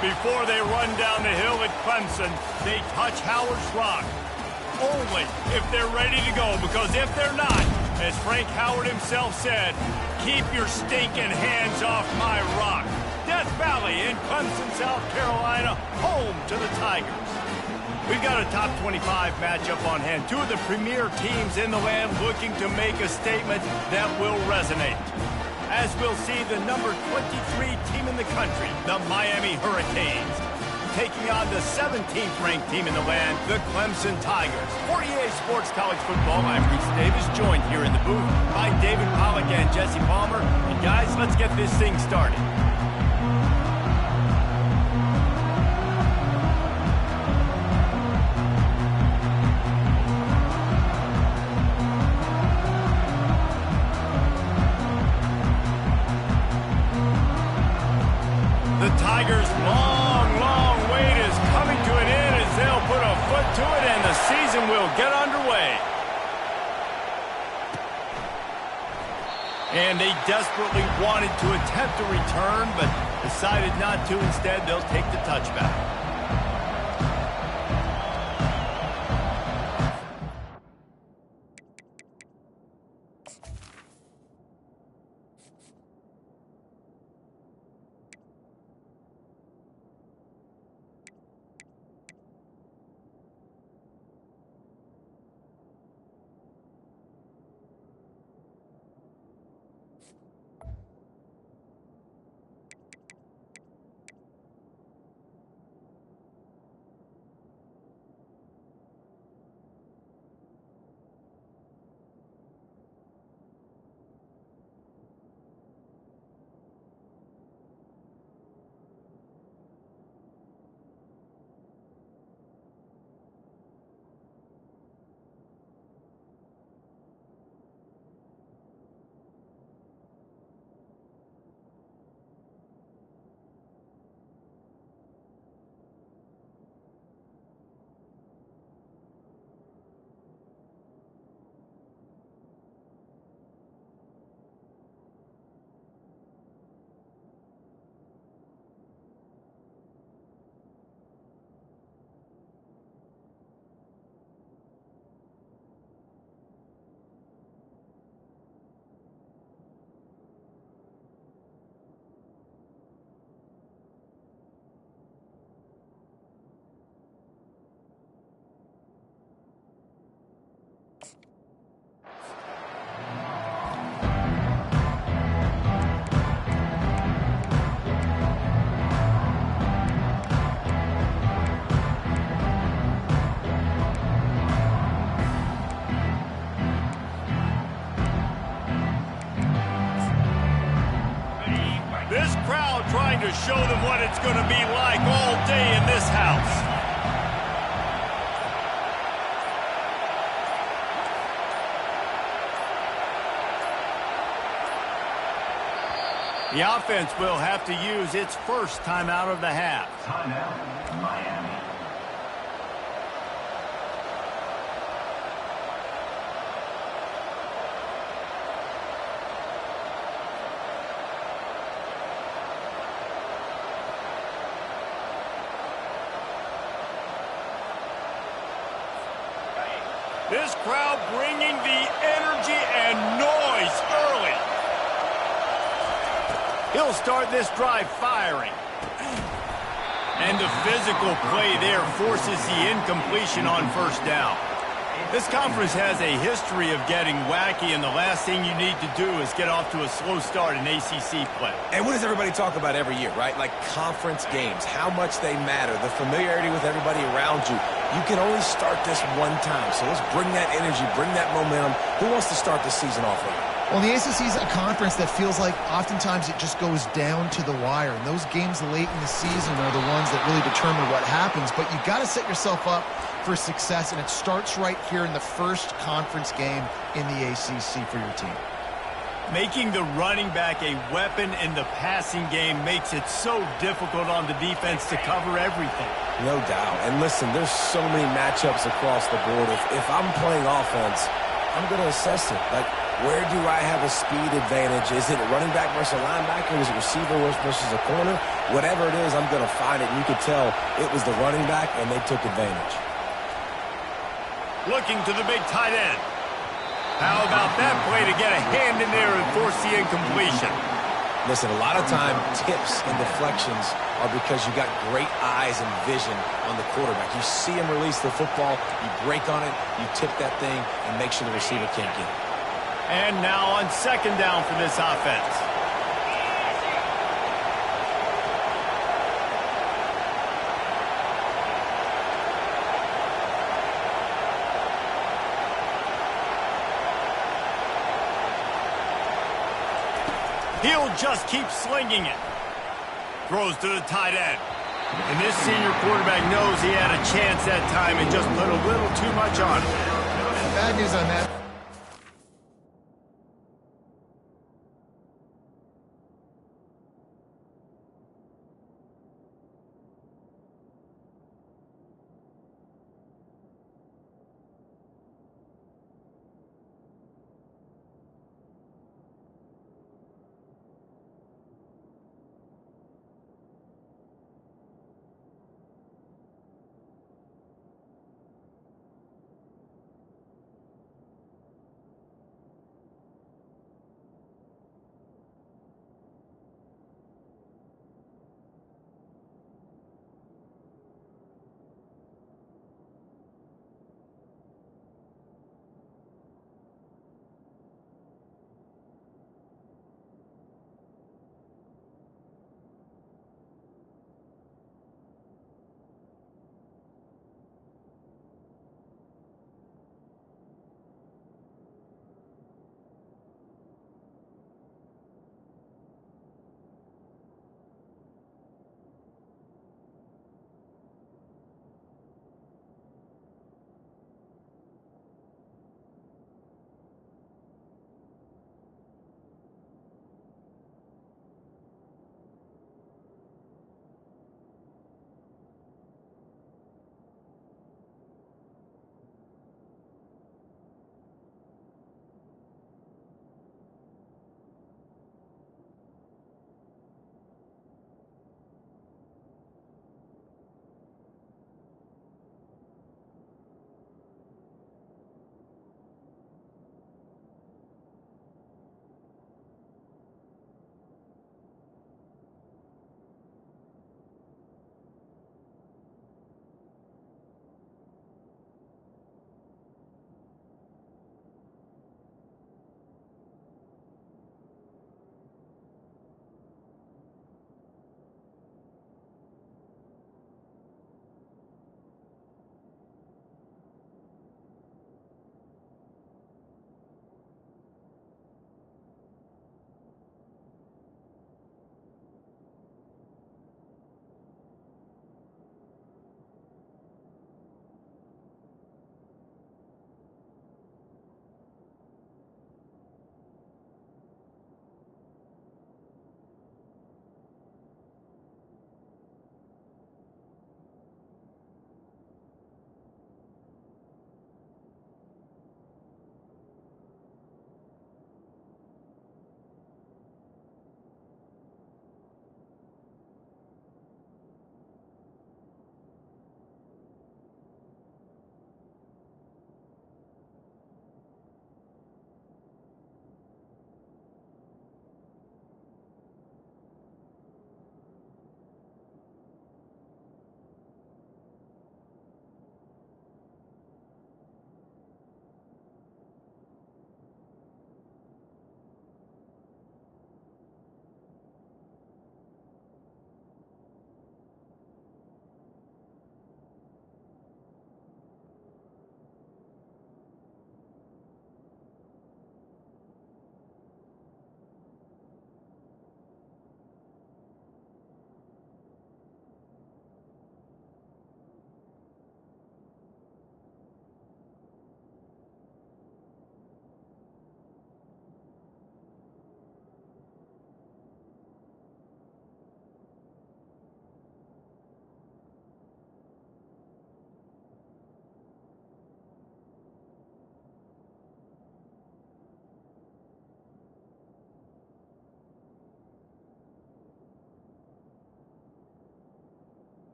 Before they run down the hill at Clemson, they touch Howard's Rock. Only if they're ready to go, because if they're not, as Frank Howard himself said, keep your stinking hands off my rock. Death Valley in Clemson, South Carolina, home to the Tigers. We've got a top 25 matchup on hand. Two of the premier teams in the land looking to make a statement that will resonate. As we'll see the number 23 team in the country, the Miami Hurricanes, taking on the 17th ranked team in the land, the Clemson Tigers. For EA Sports College Football, I'm Reese Davis, joined here in the booth by David Pollack and Jesse Palmer. And guys, let's get this thing started. The Tigers' long wait is coming to an end as they'll put a foot to it and the season will get underway. And they desperately wanted to attempt a return, but decided not to. Instead, they'll take the touchback. This crowd trying to show them what it's going to be like all day in this house. The offense will have to use its first timeout of the half. Timeout, Miami. This crowd bringing the energy and noise early. He'll start this drive firing. And the physical play there forces the incompletion on first down. This conference has a history of getting wacky, and the last thing you need to do is get off to a slow start in ACC play. And what does everybody talk about every year, right? Like conference games, how much they matter, the familiarity with everybody around you. You can only start this one time, so let's bring that energy, bring that momentum. Who wants to start the season off right? Well, the ACC is a conference that feels like oftentimes it just goes down to the wire. And those games late in the season are the ones that really determine what happens. But you got to set yourself up for success, and it starts right here in the first conference game in the ACC for your team. Making the running back a weapon in the passing game makes it so difficult on the defense to cover everything. No doubt. And listen, there's so many matchups across the board. If I'm playing offense, I'm going to assess it. Like, Where do I have a speed advantage? Is it a running back versus a linebacker? Is it receiver versus a corner? Whatever it is, I'm going to find it. And you could tell it was the running back, and they took advantage. Looking to the big tight end. How about that play to get a hand in there and force the incompletion? Listen, a lot of time, tips and deflections are because you got great eyes and vision on the quarterback. You see him release the football, you break on it, you tip that thing, and make sure the receiver can't get it. And now on second down for this offense. He'll just keep slinging it. Throws to the tight end. And this senior quarterback knows he had a chance that time and just put a little too much on it. Bad news on that.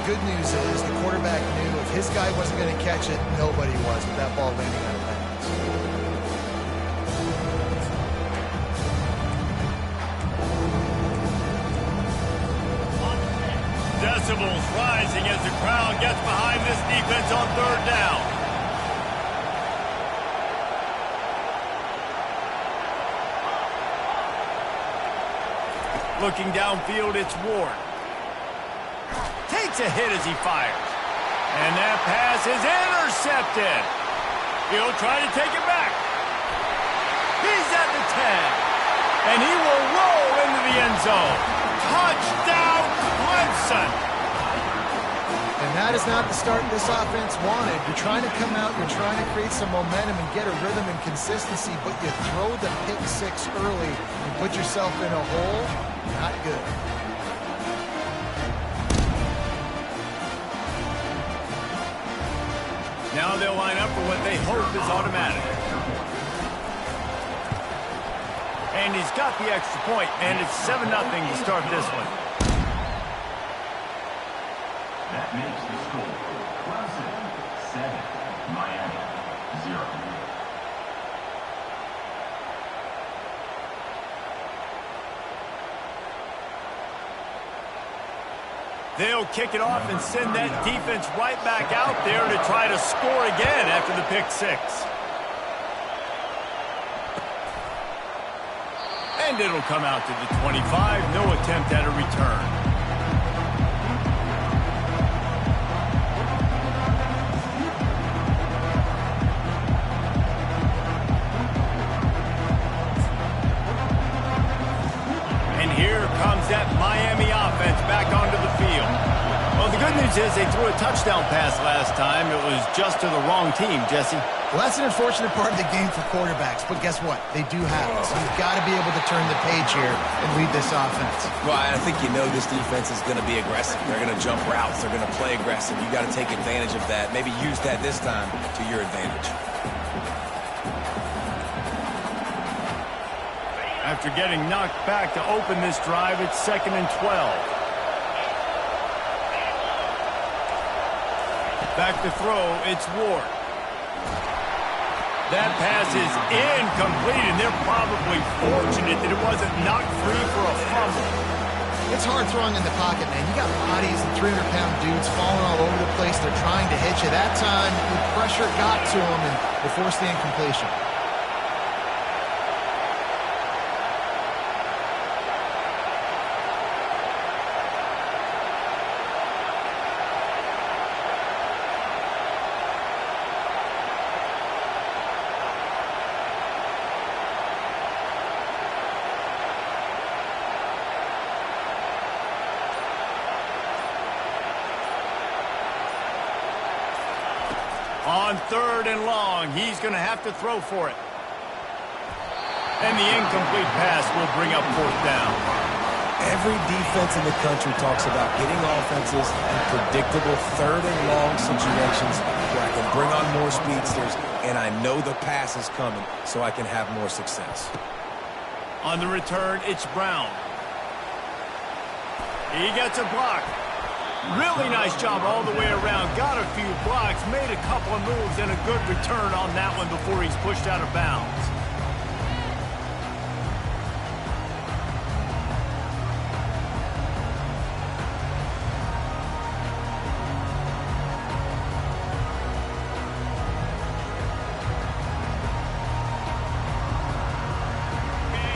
good news is the quarterback knew if his guy wasn't going to catch it, nobody was with that ball landing out of bounds. Decibels rising as the crowd gets behind this defense on third down. Looking downfield, it's Ward. Takes a hit as he fires. And that pass is intercepted. He'll try to take it back. He's at the 10. And he will roll into the end zone. Touchdown, Clemson. And that is not the start this offense wanted. You're trying to come out, you're trying to create some momentum and get a rhythm and consistency, but you throw the pick six early and put yourself in a hole. Not good. Now they'll line up for what they hope is automatic. And he's got the extra point, and it's 7-0 to start this one. That makes the score Clemson 7, Miami 0. They'll kick it off and send that defense right back out there to try to score again after the pick six. And it'll come out to the 25. No attempt at a return. That Miami offense back onto the field. Well, the good news is they threw a touchdown pass last time. It was just to the wrong team, Jesse. Well, that's an unfortunate part of the game for quarterbacks, but guess what? They do have it. So you've got to be able to turn the page here and lead this offense. Well, I think you know this defense is going to be aggressive. They're going to jump routes. They're going to play aggressive. You've got to take advantage of that. Maybe use that this time to your advantage. After getting knocked back to open this drive, it's 2nd and 12. Back to throw, it's Ward. That pass is incomplete, and they're probably fortunate that it wasn't knocked free for a fumble. It's hard throwing in the pocket, man. You got bodies and 300-pound dudes falling all over the place. They're trying to hit you. That time, the pressure got to them, and they forced the incompletion. On 3rd and long, he's going to have to throw for it. And the incomplete pass will bring up 4th down. Every defense in the country talks about getting offenses in predictable 3rd and long situations where I can bring on more speedsters, and I know the pass is coming, so I can have more success. On the return, it's Brown. He gets a block. Really nice job all the way around. Got a few blocks, made a couple of moves, and a good return on that one before he's pushed out of bounds.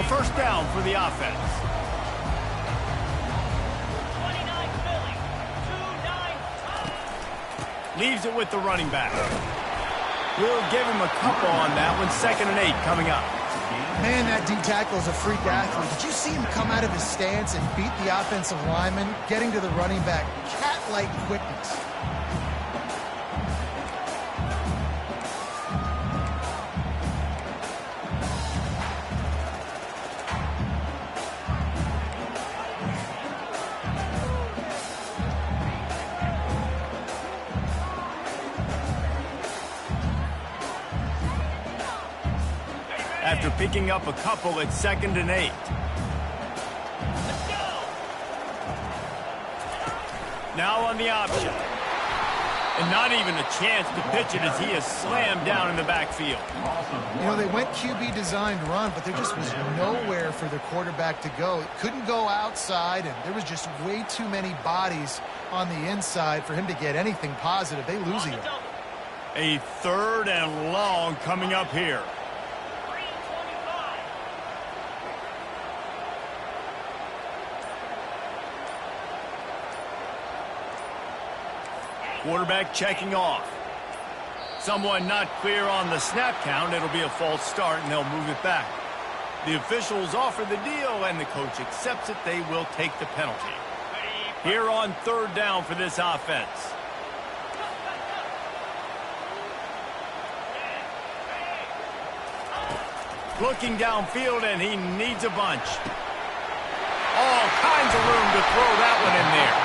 A first down for the offense. Leaves it with the running back. We'll give him a couple on that one. 2nd and 8 coming up. Man, that D-tackle is a freak athlete. Did you see him come out of his stance and beat the offensive lineman, getting to the running back? Cat-like quickness. After picking up a couple, it's 2nd and 8. Now on the option. And not even a chance to pitch it as he is slammed down in the backfield. You know, they went QB designed run, but there just was nowhere for the quarterback to go. Couldn't go outside, and there was just way too many bodies on the inside for him to get anything positive. They lose a yard. A 3rd and long coming up here. Quarterback checking off. Someone not clear on the snap count. It'll be a false start, and they'll move it back. The officials offer the deal, and the coach accepts it. They will take the penalty. Here on 3rd down for this offense. Looking downfield, and he needs a bunch. All kinds of room to throw that one in there.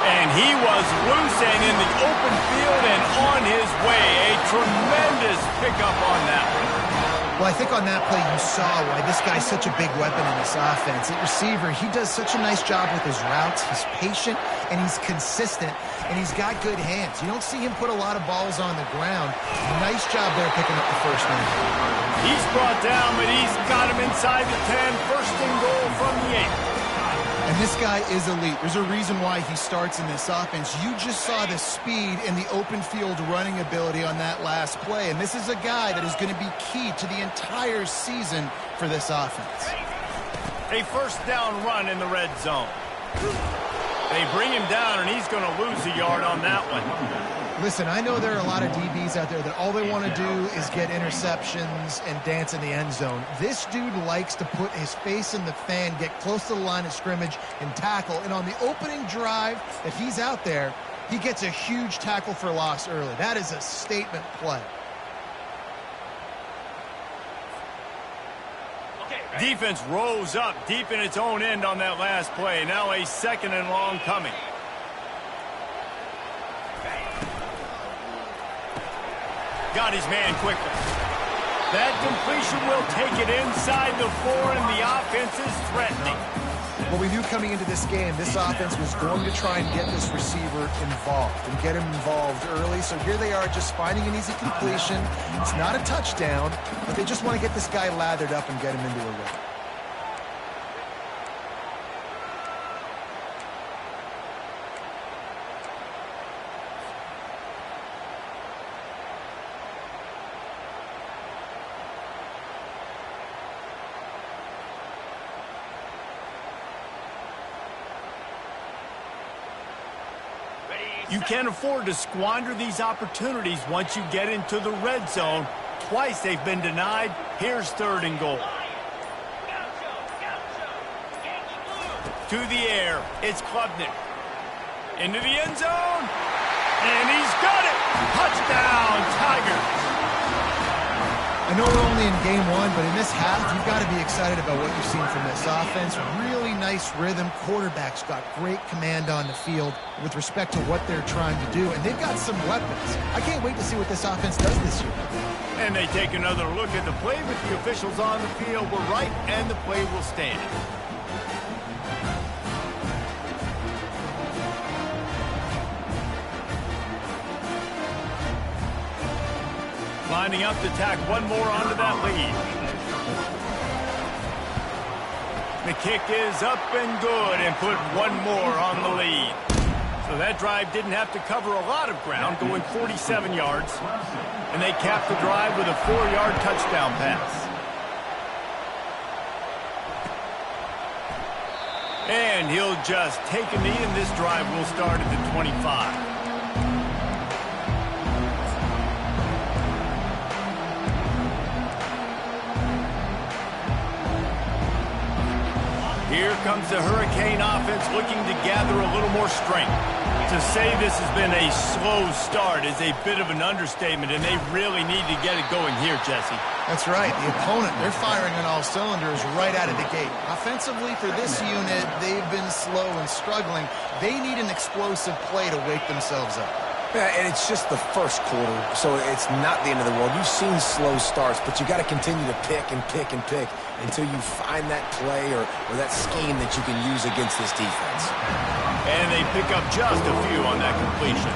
And he was loose and in the open field and on his way. A tremendous pickup on that one. Well, I think on that play you saw why this guy's such a big weapon in this offense. At receiver, he does such a nice job with his routes. He's patient, and he's consistent, and he's got good hands. You don't see him put a lot of balls on the ground. Nice job there picking up the first one. He's brought down, but he's got him inside the 10. 1st and goal from the 8. And this guy is elite. There's a reason why he starts in this offense. You just saw the speed and the open field running ability on that last play. And this is a guy that is going to be key to the entire season for this offense. A 1st down run in the red zone. They bring him down, and he's going to lose a yard on that one. Listen, I know there are a lot of DBs out there that all they want to do is get interceptions and dance in the end zone. This dude likes to put his face in the fan, get close to the line of scrimmage, and tackle. And on the opening drive that he's out there, he gets a huge tackle for loss early. That is a statement play. Defense rose up deep in its own end on that last play. Now a 2nd and long coming. Got his man quickly. That completion will take it inside the 4, and the offense is threatening. Well, we knew coming into this game, this offense was going to try and get this receiver involved and get him involved early. So here they are just finding an easy completion. It's not a touchdown, but they just want to get this guy lathered up and get him into a rhythm. You can't afford to squander these opportunities once you get into the red zone. Twice they've been denied. Here's 3rd and goal. To the air. It's Klubnik. Into the end zone. And he's got it. Touchdown, Tigers. I know we're only in game 1, but in this half, you've got to be excited about what you've seen from this offense. Really nice rhythm. Quarterback's got great command on the field with respect to what they're trying to do, and they've got some weapons. I can't wait to see what this offense does this year. And they take another look at the play, but the officials on the field were right, and the play will stand. Lining up to tack one more onto that lead. The kick is up and good and put one more on the lead. So that drive didn't have to cover a lot of ground, going 47 yards. And they capped the drive with a 4-yard touchdown pass. And he'll just take a knee, and this drive will start at the 25. Here comes the Hurricane offense looking to gather a little more strength. To say this has been a slow start is a bit of an understatement, and they really need to get it going here, Jesse. That's right. The opponent, they're firing on all cylinders right out of the gate. Offensively for this unit, they've been slow and struggling. They need an explosive play to wake themselves up. Yeah, and it's just the first quarter, so it's not the end of the world. You've seen slow starts, but you got to continue to pick and pick and pick until you find that play or that scheme that you can use against this defense. And they pick up just a few on that completion.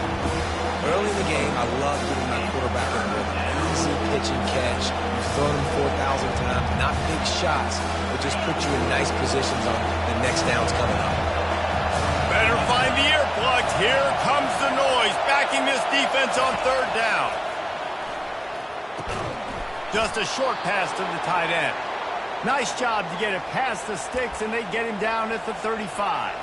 Early in the game, I love getting my quarterback in the rhythm. Easy pitch and catch. You've thrown them 4,000 times. Not big shots, but just put you in nice positions on the next downs coming up. Better find the earplugs. Here comes the noise, backing this defense on third down. Just a short pass to the tight end. Nice job to get it past the sticks, and they get him down at the 35.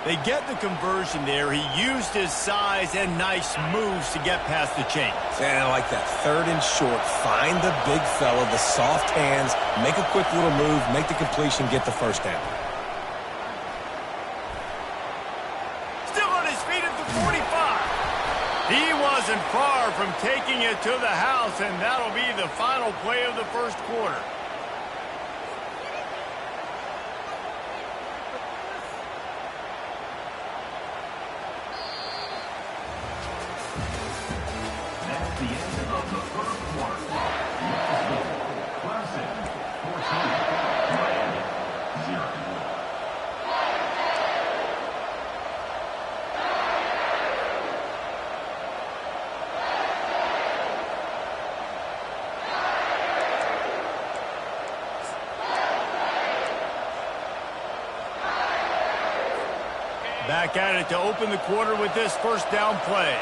They get the conversion there. He used his size and nice moves to get past the chains. And I like that. Third and short. Find the big fella, the soft hands, make a quick little move, make the completion, get the first down. Still on his feet at the 45. He wasn't far from taking it to the house, and that'll be the final play of the first quarter. That's the end of the first quarter. Clemson 14, Miami 0. Back at it to open the quarter with this first down play.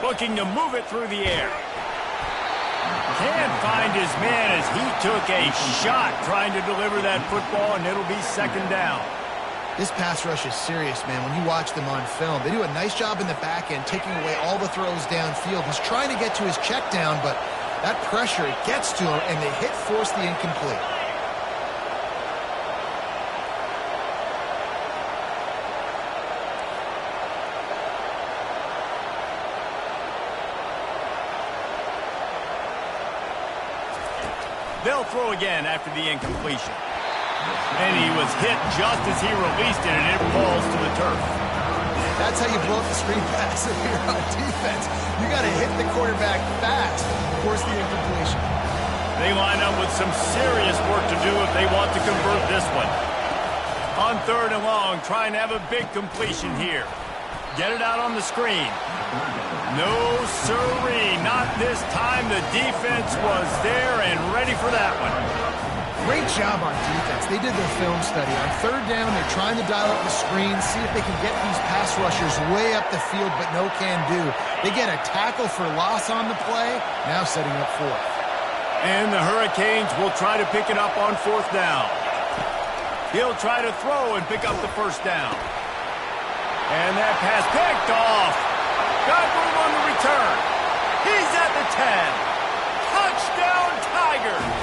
Looking to move it through the air. Can't find his man as he took a shot trying to deliver that football, and it'll be second down. This pass rush is serious, man. When you watch them on film, they do a nice job in the back end, taking away all the throws downfield. He's trying to get to his check down, but that pressure, it gets to him, and they force the incomplete. They'll throw again after the incompletion. And he was hit just as he released it, and it falls to the turf. That's how you blow up the screen pass if you're on defense. You got to hit the quarterback fast, force the incompletion. They line up with some serious work to do if they want to convert this one. On third and long, trying to have a big completion here. Get it out on the screen. No siree, not this time. The defense was there and ready for that one. Great job on defense. They did their film study. On third down, they're trying to dial up the screen, see if they can get these pass rushers way up the field, but no can do. They get a tackle for loss on the play, now setting up fourth. And the Hurricanes will try to pick it up on fourth down. He'll try to throw and pick up the first down. And that pass picked off. Got room on the return. He's at the 10. Touchdown, Tigers.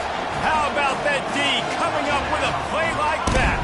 How about that D coming up with a play like that?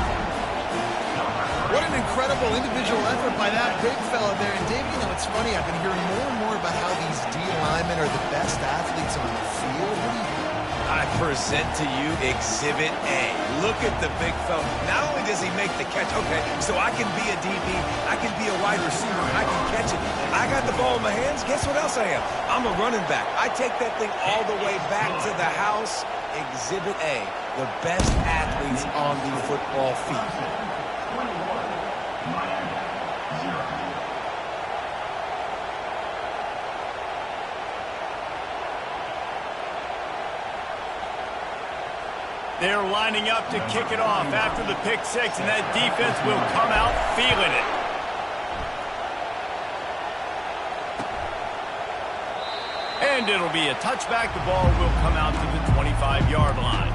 What an incredible individual effort by that big fella there. And Dave, you know, it's funny. I've been hearing more and more about how these D linemen are the best athletes on the field. What do you think? I present to you Exhibit A. Look at the big fella. Not only does he make the catch, okay, so I can be a DB, I can be a wide receiver, I can catch it. I got the ball in my hands, guess what else I am? I'm a running back. I take that thing all the way back to the house. Exhibit A, the best athletes on the football field. 21, Miami 0. They're lining up to kick it off after the pick six, and that defense will come out feeling it. And it'll be a touchback. The ball will come out to the 25-yard line.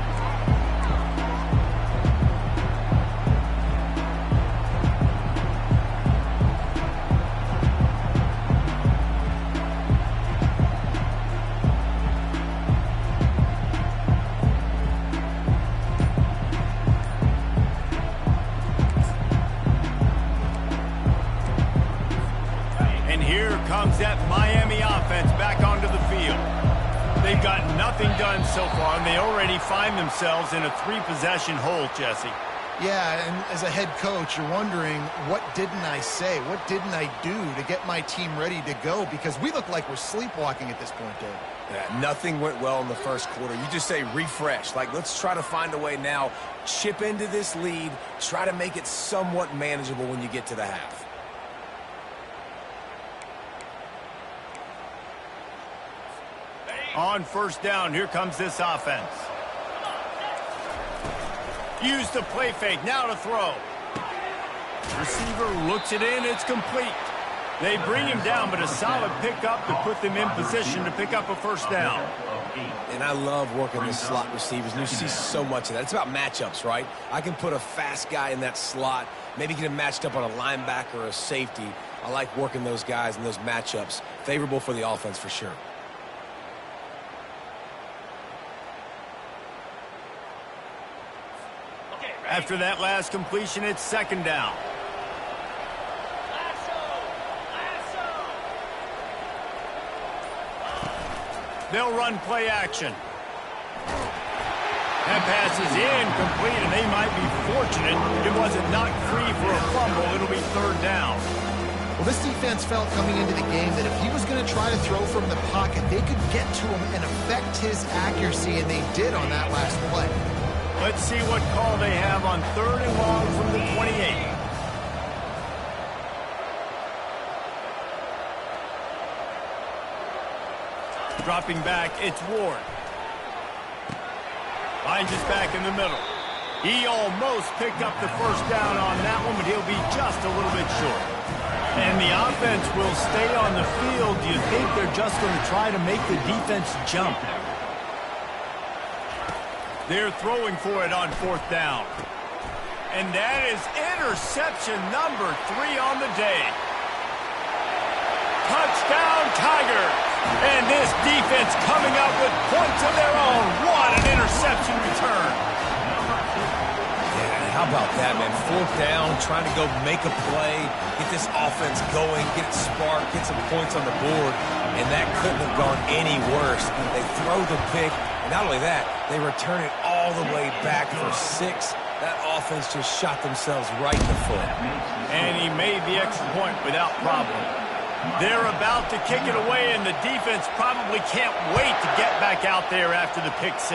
Comes that Miami offense back onto the field. They've got nothing done so far, and they already find themselves in a three-possession hole, Jesse. Yeah, and as a head coach, you're wondering, what didn't I say? What didn't I do to get my team ready to go? Because we look like we're sleepwalking at this point, Dave. Yeah, nothing went well in the first quarter. You just say refresh. Like, let's try to find a way now, chip into this lead, try to make it somewhat manageable when you get to the half. On first down, here comes this offense. Use the play fake, now to throw. Receiver looks it in, it's complete. They bring him down, but a solid pickup to put them in position to pick up a first down. And I love working the slot receivers, and you see so much of that. It's about matchups, right? I can put a fast guy in that slot, maybe get him matched up on a linebacker or a safety. I like working those guys in those matchups. Favorable for the offense for sure. After that last completion, it's second down. They'll run play action. That pass is incomplete, and they might be fortunate it wasn't knocked free for a fumble. It'll be third down. Well, this defense felt coming into the game that if he was going to try to throw from the pocket, they could get to him and affect his accuracy, and they did on that last play. Let's see what call they have on third and long from the 28. Dropping back, it's Ward. Finds us back in the middle. He almost picked up the first down on that one, but he'll be just a little bit short. And the offense will stay on the field. Do you think they're just going to try to make the defense jump? They're throwing for it on fourth down. And that is interception number 3 on the day. Touchdown, Tigers. And this defense coming up with points of their own. What an interception return. Yeah, how about that, man? Fourth down, trying to go make a play, get this offense going, get it sparked, get some points on the board, and that couldn't have gone any worse. They throw the pick. Not only that, they return it all the way back for 6. That offense just shot themselves right in the foot. And he made the extra point without problem. They're about to kick it away, and the defense probably can't wait to get back out there after the pick 6.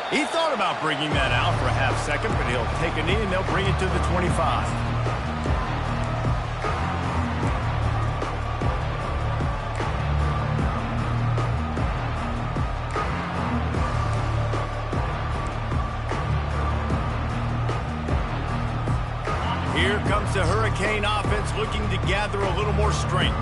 He thought about bringing that out for a half second, but he'll take a knee, and they'll bring it to the 25. Here comes the Hurricane offense looking to gather a little more strength.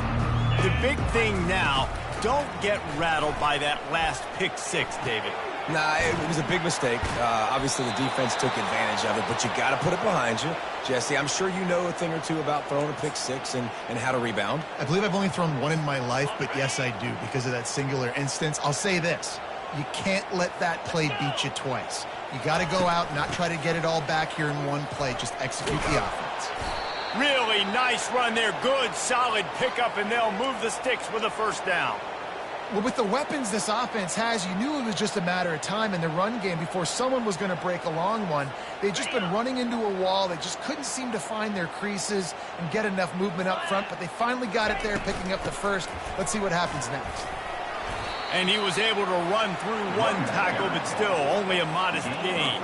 The big thing now, don't get rattled by that last pick 6, David. Nah, it was a big mistake. Obviously, the defense took advantage of it, but you got to put it behind you. Jesse, I'm sure you know a thing or two about throwing a pick 6 and how to rebound. I believe I've only thrown one in my life, but yes, I do because of that singular instance. I'll say this. You can't let that play beat you twice. You got to go out and not try to get it all back here in one play. Just execute the offense. Really nice run there. Good, solid pickup, and they'll move the sticks with a first down. Well, with the weapons this offense has, you knew it was just a matter of time in the run game before someone was going to break a long one. They'd just been running into a wall. They just couldn't seem to find their creases and get enough movement up front, but they finally got it there, picking up the first. Let's see what happens next. And he was able to run through one tackle, but still only a modest gain.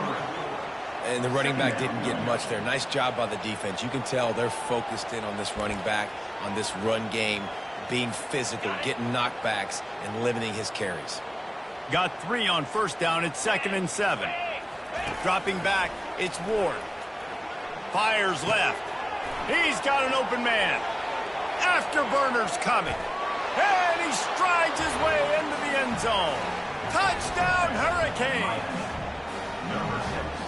And the running back didn't get much there. Nice job by the defense. You can tell they're focused in on this running back, on this run game, being physical, getting knockbacks, and limiting his carries. Got 3 on first down. It's 2nd and 7. Dropping back, it's Ward. Fires left. He's got an open man. Afterburner's coming. And he strides his way into the end zone. Touchdown, Hurricane.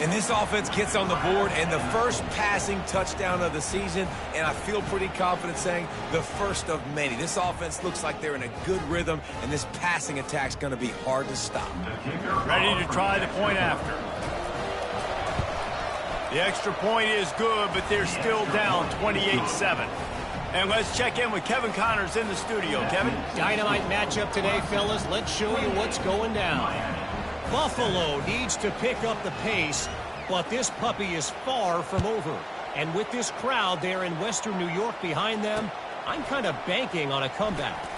And this offense gets on the board, and the first passing touchdown of the season, and I feel pretty confident saying the first of many. This offense looks like they're in a good rhythm, and this passing attack's going to be hard to stop. Ready to try the point after. The extra point is good, but they're still down 28-7. And let's check in with Kevin Connors in the studio. Kevin? Dynamite matchup today, fellas. Let's show you what's going down. Buffalo needs to pick up the pace, but this puppy is far from over. And with this crowd there in Western New York behind them, I'm kind of banking on a comeback.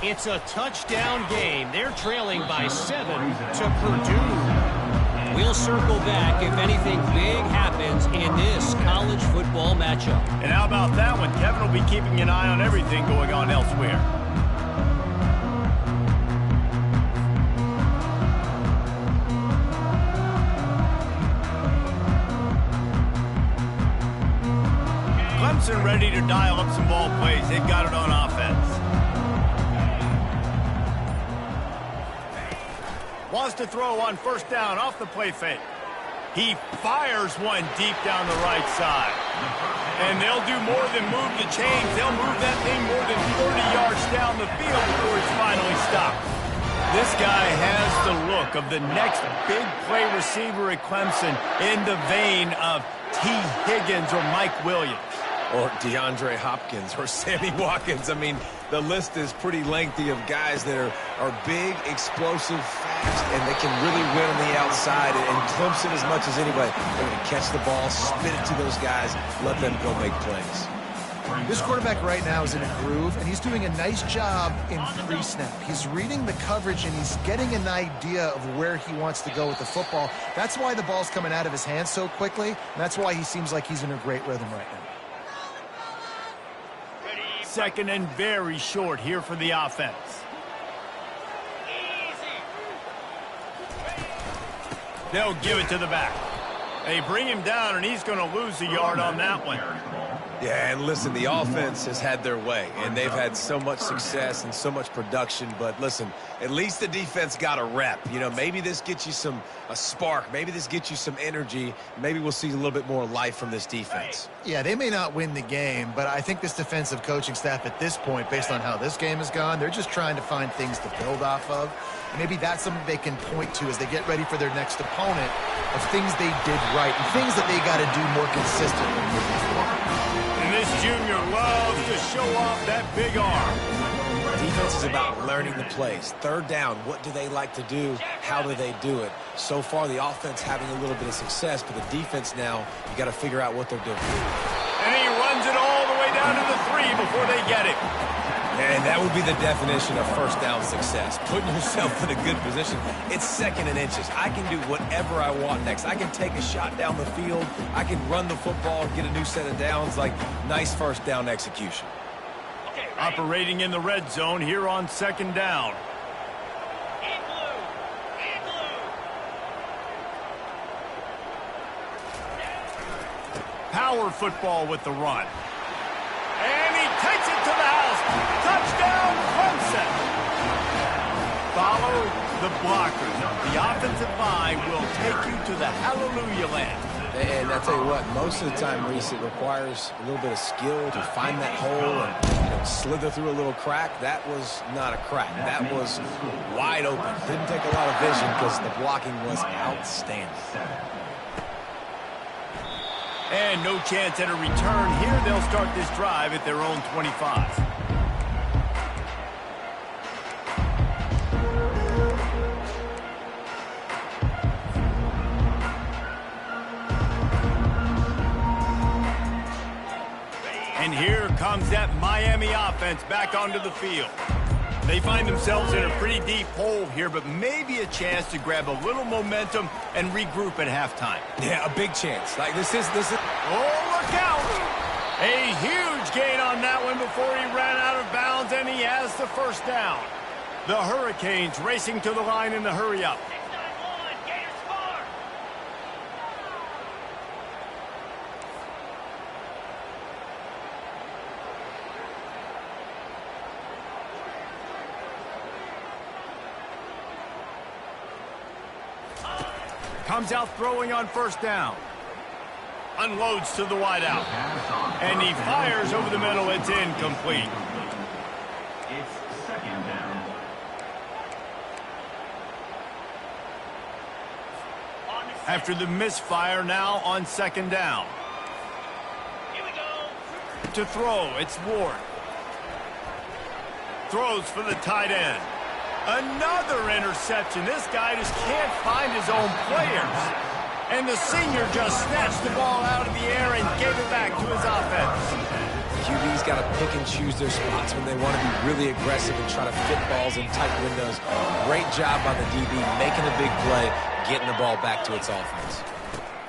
It's a touchdown game. They're trailing by 7 to Purdue. We'll circle back if anything big happens in this college football matchup. And how about that one? Kevin will be keeping an eye on everything going on elsewhere. Clemson ready to dial up some ball plays. They've got it on offense. Wants to throw on first down off the play fake. He fires one deep down the right side. And they'll do more than move the chains. They'll move that thing more than 30 yards down the field before it's finally stopped. This guy has the look of the next big play receiver at Clemson in the vein of T. Higgins or Mike Williams. Or DeAndre Hopkins or Sammy Watkins. I mean, the list is pretty lengthy of guys that are big, explosive, fast, and they can really win on the outside. And Clemson, as much as anybody, they're going to catch the ball, spit it to those guys, let them go make plays. This quarterback right now is in a groove, and he's doing a nice job in pre-snap. He's reading the coverage, and he's getting an idea of where he wants to go with the football. That's why the ball's coming out of his hands so quickly, and that's why he seems like he's in a great rhythm right now. Second and very short here for the offense. They'll give it to the back. They bring him down, and he's going to lose a yard on that one. Yeah, and listen, the offense has had their way, and they've had so much success and so much production. But listen, at least the defense got a rep. You know, maybe this gets you a spark. Maybe this gets you some energy. Maybe we'll see a little bit more life from this defense. Yeah, they may not win the game, but I think this defensive coaching staff at this point, based on how this game has gone, they're just trying to find things to build off of. Maybe that's something they can point to as they get ready for their next opponent of things they did right and things that they got to do more consistently moving forward. And this junior loves to show off that big arm. Defense is about learning the plays. Third down, what do they like to do? How do they do it? So far, the offense having a little bit of success, but the defense now, you got to figure out what they're doing. And he runs it all the way down to the 3 before they get it. And that would be the definition of first down success, putting yourself in a good position. It's second and inches. I can do whatever I want next. I can take a shot down the field. I can run the football and get a new set of downs. Like, nice first down execution. Operating in the red zone here on second down. Power football with the run. And he takes it to the house. Touchdown, Clemson. Follow the blockers. The offensive line will take you to the hallelujah land. And I tell you what, most of the time, Reese, it requires a little bit of skill to find that hole and slither through a little crack. That was not a crack. That was wide open. Didn't take a lot of vision because the blocking was outstanding. And no chance at a return here. They'll start this drive at their own 25. And here comes that Miami offense back onto the field. They find themselves in a pretty deep hole here, but maybe a chance to grab a little momentum and regroup at halftime. Yeah, a big chance. Like this is. Oh, look out! A huge gain on that one before he ran out of bounds, and he has the first down. The Hurricanes racing to the line in the hurry-up. Comes out throwing on first down. Unloads to the wideout. And he fires over the middle. It's incomplete. It's second down. After the misfire, now on second down. Here we go. To throw, it's Ward. Throws for the tight end. Another interception. This guy just can't find his own players. And the senior just snatched the ball out of the air and gave it back to his offense. QB's got to pick and choose their spots when they want to be really aggressive and try to fit balls in tight windows. Great job by the DB making a big play, getting the ball back to its offense.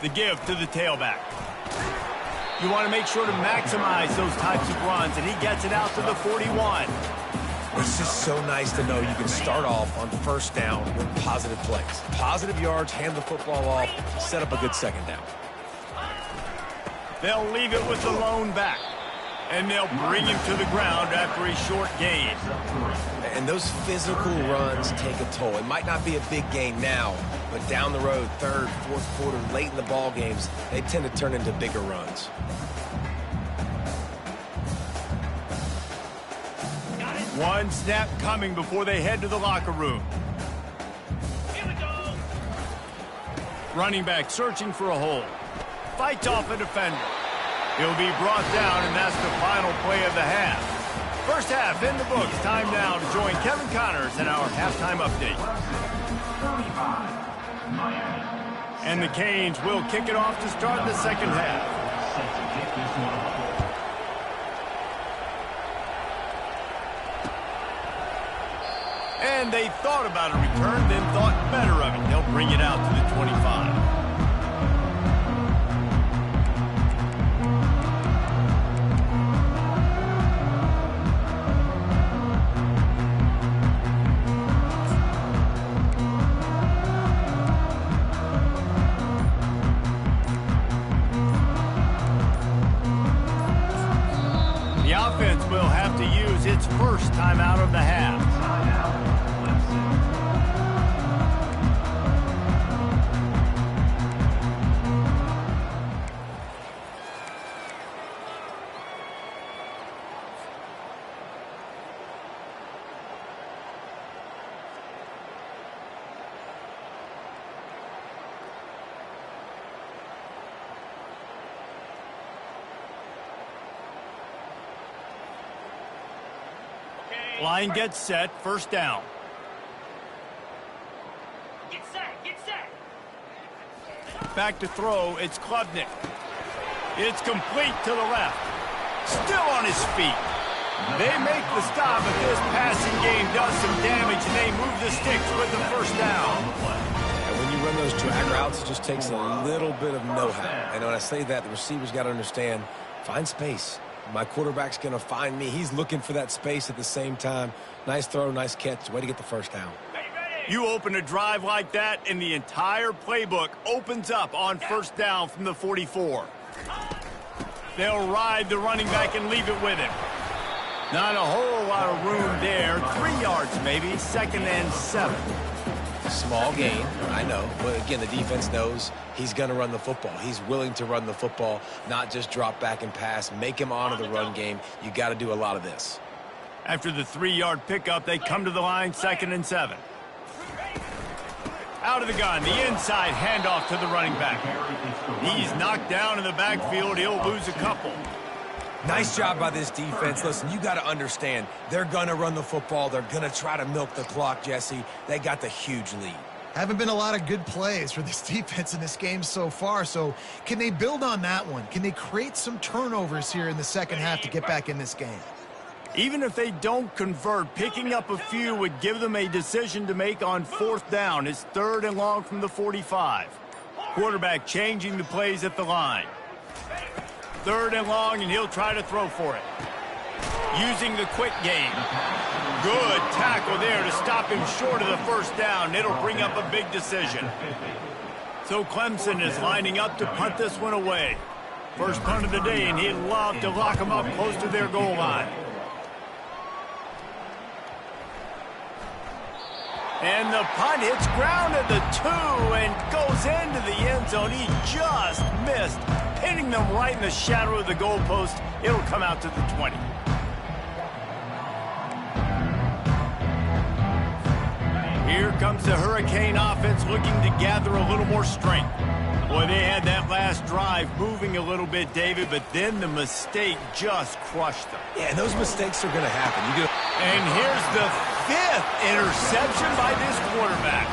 The give to the tailback. You want to make sure to maximize those types of runs, and he gets it out to the 41. It's just so nice to know you can start off on first down with positive plays. Positive yards, hand the football off, set up a good second down. They'll leave it with the lone back, and they'll bring him to the ground after a short gain. And those physical runs take a toll. It might not be a big gain now, but down the road, third, fourth quarter, late in the ball games, they tend to turn into bigger runs. One snap coming before they head to the locker room. Here we go. Running back searching for a hole. Fights off a defender. He'll be brought down, and that's the final play of the half. First half in the books. Time now to join Kevin Connors in our halftime update. 35, Miami. And the Canes will kick it off to start the second half. Set to kick this one off. And they thought about a return, then thought better of it. They'll bring it out to the 25. The offense will have to use its first timeout of the half. Line gets set, first down. Get set, get set. Back to throw, it's Klubnik. It's complete to the left. Still on his feet. They make the stop, but this passing game does some damage, and they move the sticks with the first down. And when you run those drag routes, it just takes a little bit of know-how. And when I say that, the receivers got to understand, find space. My quarterback's going to find me. He's looking for that space at the same time. Nice throw, nice catch. Way to get the first down. You open a drive like that, and the entire playbook opens up on first down from the 44. They'll ride the running back and leave it with him. Not a whole lot of room there. 3 yards maybe, second and 7. Small gain, I know. But again, the defense knows he's going to run the football. He's willing to run the football, not just drop back and pass. Make him honor the run game. You got to do a lot of this. After the 3-yard pickup, they come to the line, second and 7. Out of the gun, the inside handoff to the running back. He's knocked down in the backfield. He'll lose a couple. Nice job by this defense. Listen, you got to understand, they're going to run the football. They're going to try to milk the clock, Jesse. They got the huge lead. Haven't been a lot of good plays for this defense in this game so far, so can they build on that one? Can they create some turnovers here in the second half to get back in this game? Even if they don't convert, picking up a few would give them a decision to make on fourth down. It's third and long from the 45. Quarterback changing the plays at the line. Third and long, and he'll try to throw for it. Using the quick game. Good tackle there to stop him short of the first down. It'll bring up a big decision. So Clemson is lining up to punt this one away. First punt of the day, and he'd love to lock them up close to their goal line. And the punt hits ground at the 2 and goes into the end zone. He just missed, hitting them right in the shadow of the goalpost. It'll come out to the 20. Here comes the Hurricane offense looking to gather a little more strength. Boy, they had that last drive moving a little bit, David, but then the mistake just crushed them. Yeah, and those mistakes are going to happen. And here's the 5th interception by this quarterback.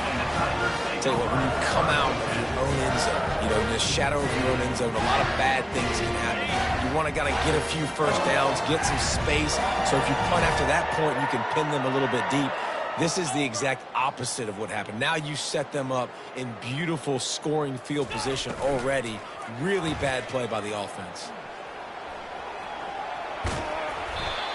Tell you what, when you come out of your own end zone, you know, in the shadow of your own end zone, a lot of bad things can happen. You want to gotta get a few first downs, get some space, so if you punt after that point, you can pin them a little bit deep. This is the exact opposite of what happened. Now you set them up in beautiful scoring field position already. Really bad play by the offense.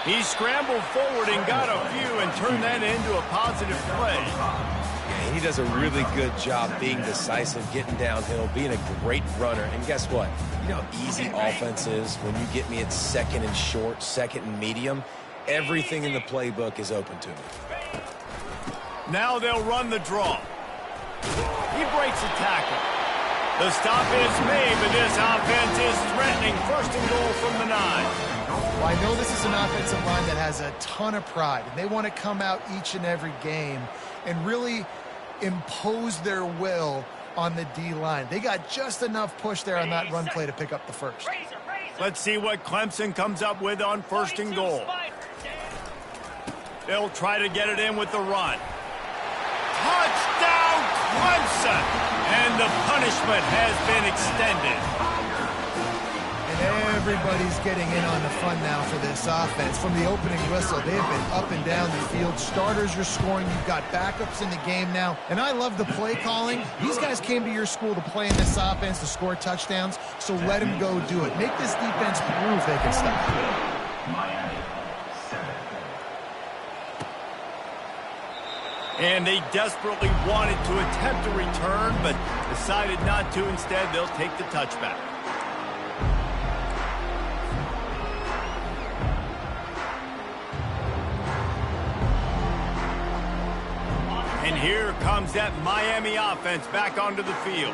He scrambled forward and got a few and turned that into a positive play. Yeah, he does a really good job being decisive, getting downhill, being a great runner. And guess what? You know how easy offense is when you get me at second and short, second and medium. Everything in the playbook is open to me. Now they'll run the draw. He breaks a tackle. The stop is made, but this offense is threatening. First and goal from the 9. Well, I know this is an offensive line that has a ton of pride, and they want to come out each and every game and really impose their will on the D-line. They got just enough push there on that run play to pick up the first. Let's see what Clemson comes up with on first and goal. They'll try to get it in with the run. Touchdown, Clemson! And the punishment has been extended. And everybody's getting in on the fun now for this offense. From the opening whistle, they have been up and down the field. Starters are scoring. You've got backups in the game now. And I love the play calling. These guys came to your school to play in this offense to score touchdowns, so let them go do it. Make this defense prove they can stop. Miami, 7. And they desperately wanted to attempt a return, but decided not to. Instead, they'll take the touchback. And here comes that Miami offense back onto the field.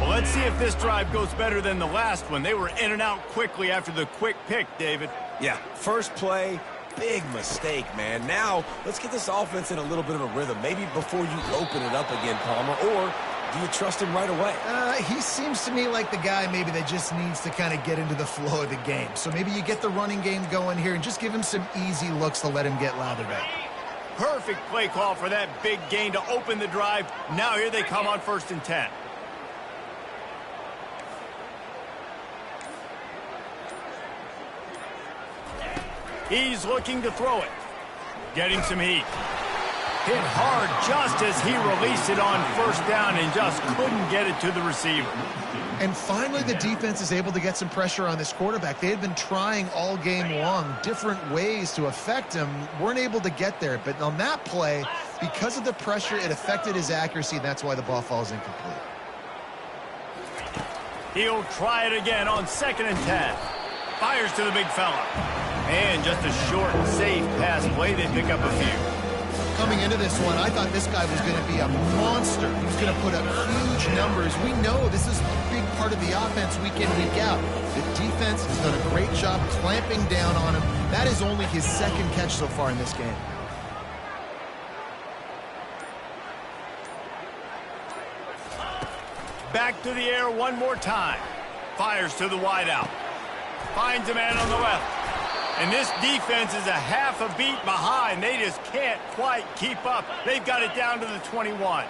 Well, let's see if this drive goes better than the last one. They were in and out quickly after the quick pick, David. Yeah, first play, big mistake, man. Now, let's get this offense in a little bit of a rhythm. Maybe before you open it up again, Palmer, or do you trust him right away? He seems to me like the guy maybe that just needs to kind of get into the flow of the game. So maybe you get the running game going here and just give him some easy looks to let him get lathered up. Perfect play call for that big gain to open the drive. Now here they come on first and 10. He's looking to throw it. Getting some heat. Hit hard just as he released it on first down and just couldn't get it to the receiver. And finally, the defense is able to get some pressure on this quarterback. They had been trying all game long different ways to affect him. Weren't able to get there. But on that play, because of the pressure, it affected his accuracy, and that's why the ball falls incomplete. He'll try it again on second and 10. Fires to the big fella. And just a short, safe pass play. They pick up a few. Coming into this one, I thought this guy was going to be a monster. He was going to put up huge numbers. We know this is a big part of the offense week in, week out. The defense has done a great job clamping down on him. That is only his second catch so far in this game. Back to the air one more time. Fires to the wideout. Finds a man on the left. And this defense is a half a beat behind. They just can't quite keep up. They've got it down to the 21.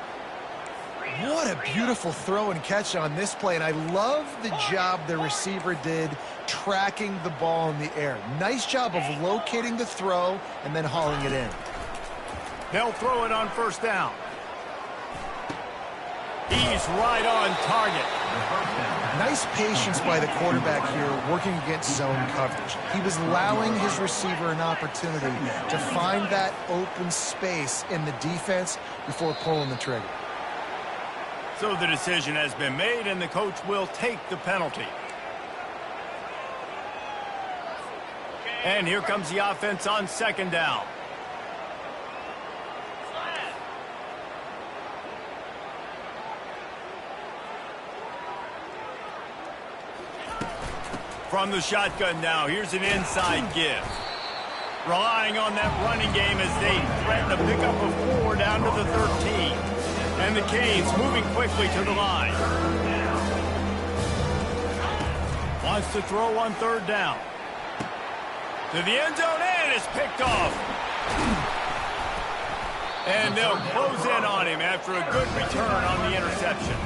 What a beautiful throw and catch on this play. And I love the job the receiver did tracking the ball in the air. Nice job of locating the throw and then hauling it in. They'll throw it on first down. He's right on target. Nice patience by the quarterback here working against zone coverage. He was allowing his receiver an opportunity to find that open space in the defense before pulling the trigger. So the decision has been made, and the coach will take the penalty. And here comes the offense on second down. From the shotgun now, here's an inside give. Relying on that running game as they threaten a pickup of 4 down to the 13. And the Canes moving quickly to the line. Wants to throw on third down. To the end zone, and it's picked off. And they'll close in on him after a good return on the interception.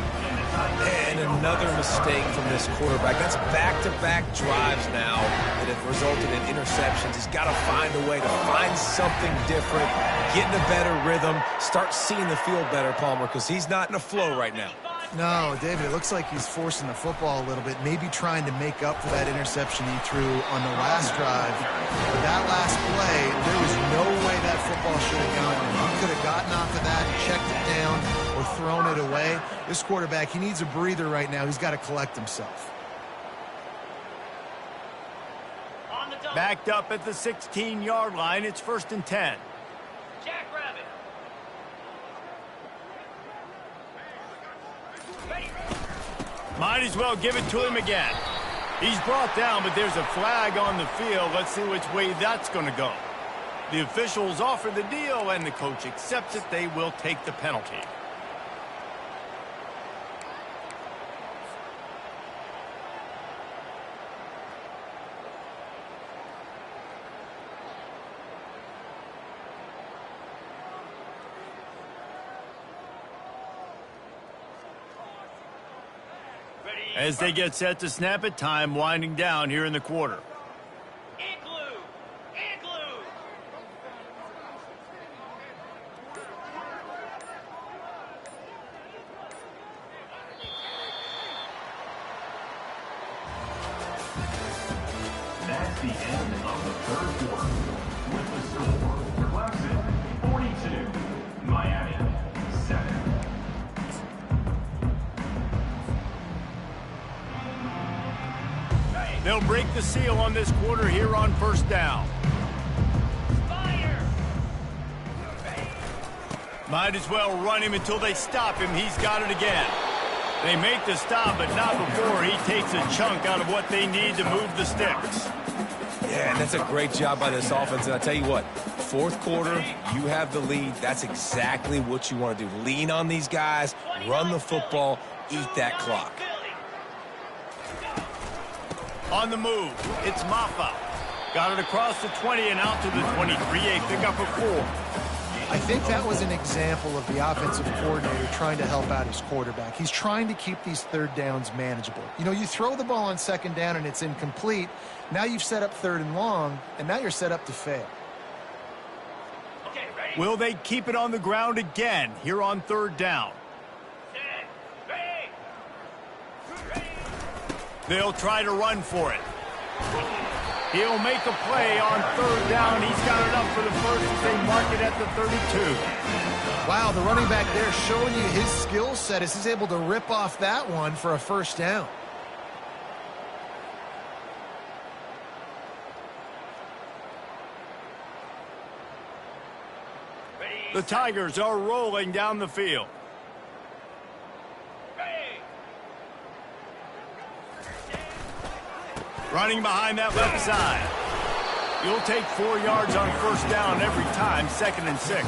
And another mistake from this quarterback. That's back-to-back drives now that have resulted in interceptions. He's got to find a way to find something different, get in a better rhythm, start seeing the field better, Palmer, because he's not in a flow right now. No, David, it looks like he's forcing the football a little bit, maybe trying to make up for that interception he threw on the last drive. But that last play, there was no way that football should have gone. He could have gotten off of that, checked it down, or thrown it away. This quarterback, he needs a breather right now. He's got to collect himself. Backed up at the 16-yard line, it's 1st and 10. Jackrabbit. Might as well give it to him again. He's brought down, but there's a flag on the field. Let's see which way that's going to go. The officials offer the deal, and the coach accepts it. They will take the penalty. As they get set to snap it, time winding down here in the quarter. Igloo. Igloo. That's the end of the third quarter. With the score, Clemson 42, Miami 7. They'll break the seal on this quarter here on 1st down. Fire. Might as well run him until they stop him. He's got it again. They make the stop, but not before he takes a chunk out of what they need to move the sticks. Yeah, and that's a great job by this offense. And I tell you what, 4th quarter, you have the lead. That's exactly what you want to do. Lean on these guys, run the football, eat that clock. On the move, it's Maffa. Got it across the 20 and out to the 23. A pickup of 4. I think that was an example of the offensive coordinator trying to help out his quarterback. He's trying to keep these 3rd downs manageable. You know, you throw the ball on 2nd down and it's incomplete. Now you've set up 3rd and long, and now you're set up to fail. Okay, ready? Will they keep it on the ground again here on 3rd down? Set. Ready. Ready. They'll try to run for it. He'll make a play on 3rd down. He's got it up for the first as they mark it at the 32. Wow, the running back there showing you his skill set as he's able to rip off that one for a 1st down. The Tigers are rolling down the field. Running behind that left side. You'll take 4 yards on 1st down every time, 2nd and 6.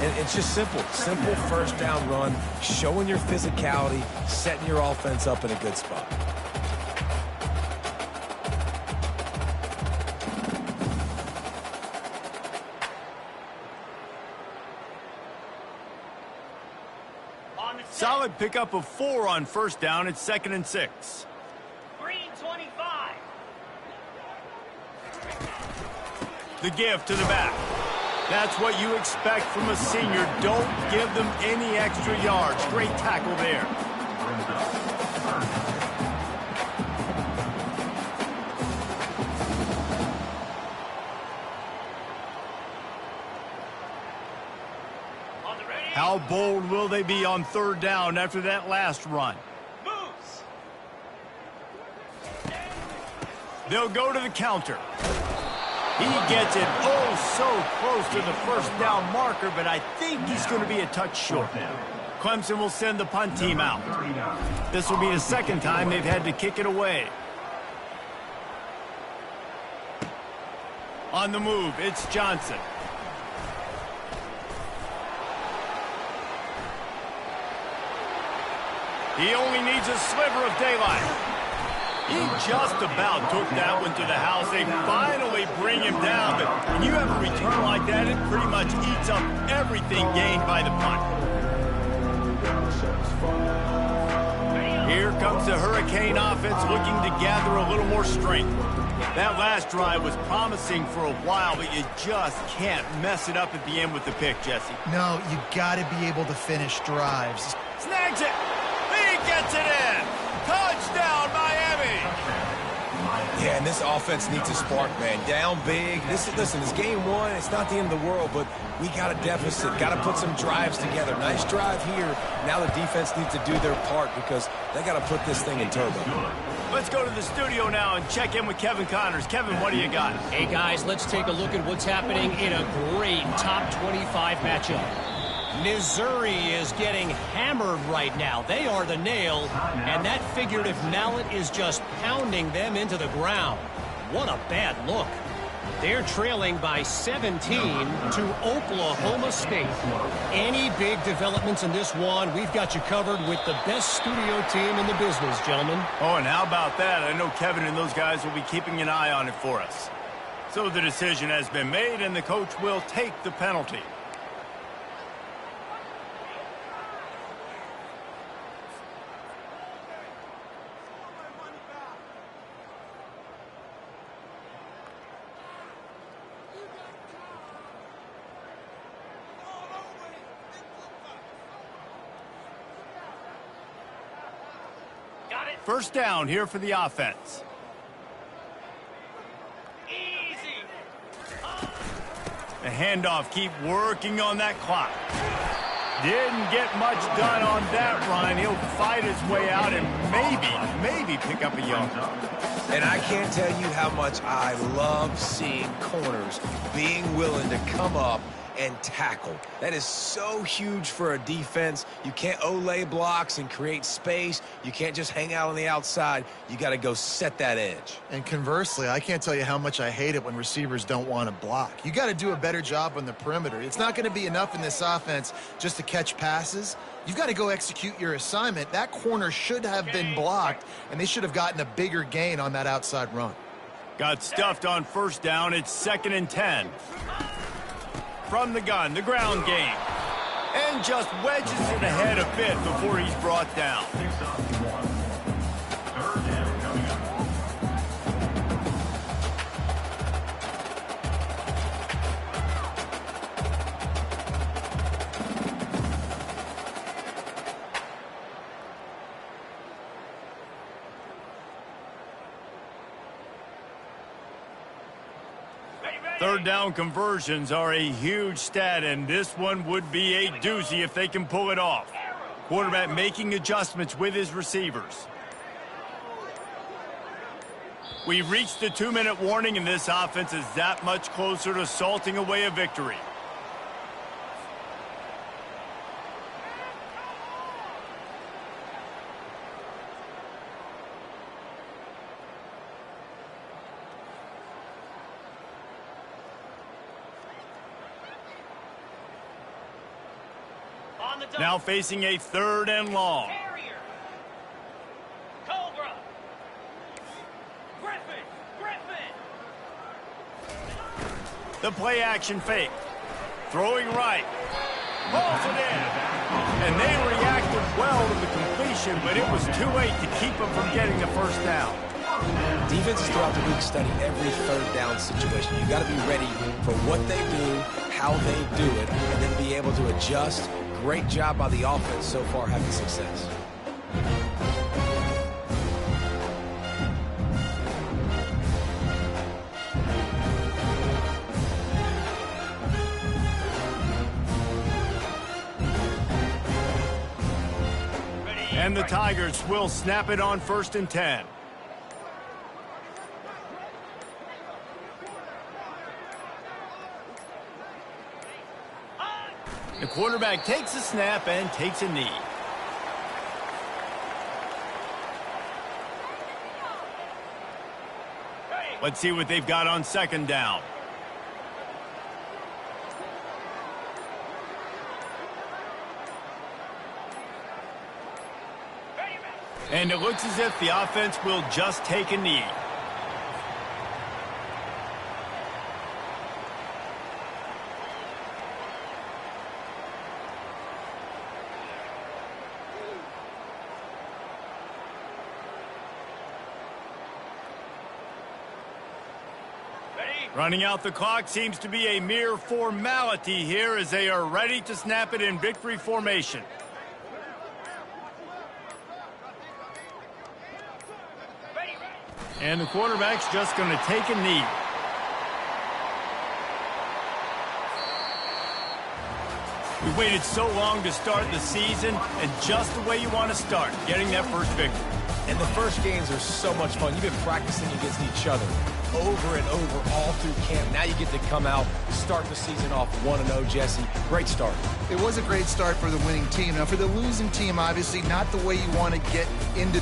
And it's just simple 1st down run, showing your physicality, setting your offense up in a good spot. Solid pickup of 4 on 1st down. It's 2nd and 6. Green 25. The give to the back. That's what you expect from a senior. Don't give them any extra yards. Great tackle there. How bold will they be on 3rd down after that last run? Moves. They'll go to the counter. He gets it so close to the 1st down marker, but I think he's going to be a touch short. Clemson will send the punt team out. This will be the 2nd time they've had to kick it away. On the move, it's Johnson. He only needs a sliver of daylight. He just about took that one to the house. They finally bring him down. But when you have a return like that, it pretty much eats up everything gained by the punt. Here comes the Hurricane offense looking to gather a little more strength. That last drive was promising for a while, but you just can't mess it up at the end with the pick, Jesse. No, you got to be able to finish drives. Snags it. He gets it in. Touchdown, Miami. Yeah, and this offense needs a spark, man. Down big. Listen, it's game one. It's not the end of the world, but we got a deficit. Got to put some drives together. Nice drive here. Now the defense needs to do their part because they got to put this thing in turbo. Let's go to the studio now and check in with Kevin Connors. Kevin, what do you got? Hey, guys, let's take a look at what's happening in a great top 25 matchup. Missouri is getting hammered right now. They are the nail, and that figurative mallet is just pounding them into the ground. What a bad look. They're trailing by 17 to Oklahoma State. Any big developments in this one, we've got you covered with the best studio team in the business, gentlemen. Oh, and how about that? I know Kevin and those guys will be keeping an eye on it for us. So the decision has been made, and the coach will take the penalty. First down here for the offense. Easy. The handoff, keep working on that clock. Didn't get much done on that run. He'll fight his way out and maybe pick up a yard. And I can't tell you how much I love seeing corners being willing to come up and tackle. That is so huge for a defense. You can't olay blocks and create space. You can't just hang out on the outside. You got to go set that edge. And conversely, I can't tell you how much I hate it when receivers don't want to block. You got to do a better job on the perimeter. It's not going to be enough in this offense just to catch passes. You've got to go execute your assignment. That corner should have been blocked, and they should have gotten a bigger gain on that outside run. Got stuffed on first down. It's 2nd and 10. From the gun, the ground game. And just wedges it ahead a bit before he's brought down. Third down coming up. Third down conversions are a huge stat, and this one would be a doozy if they can pull it off. Quarterback making adjustments with his receivers. We've reached the 2-minute warning, and this offense is that much closer to salting away a victory. Now facing a 3rd and long. Carrier. Cobra. Griffin. The play action fake. Throwing right. Pulls it in. And they reacted well to the completion, but it was too late to keep them from getting the first down. Defenses throughout the week study every 3rd down situation. You got to be ready for what they do, how they do it, and then be able to adjust. Great job by the offense so far having success. And the Tigers will snap it on 1st and 10. The quarterback takes a snap and takes a knee. Let's see what they've got on 2nd down. And it looks as if the offense will just take a knee. Running out the clock seems to be a mere formality here as they are ready to snap it in victory formation. And the quarterback's just going to take a knee. We waited so long to start the season, and just the way you want to start, getting that first victory. And the first games are so much fun. You've been practicing against each other over and over all through camp. Now you get to come out, start the season off 1-0, Jesse. Great start. It was a great start for the winning team. Now, for the losing team, obviously not the way you want to get into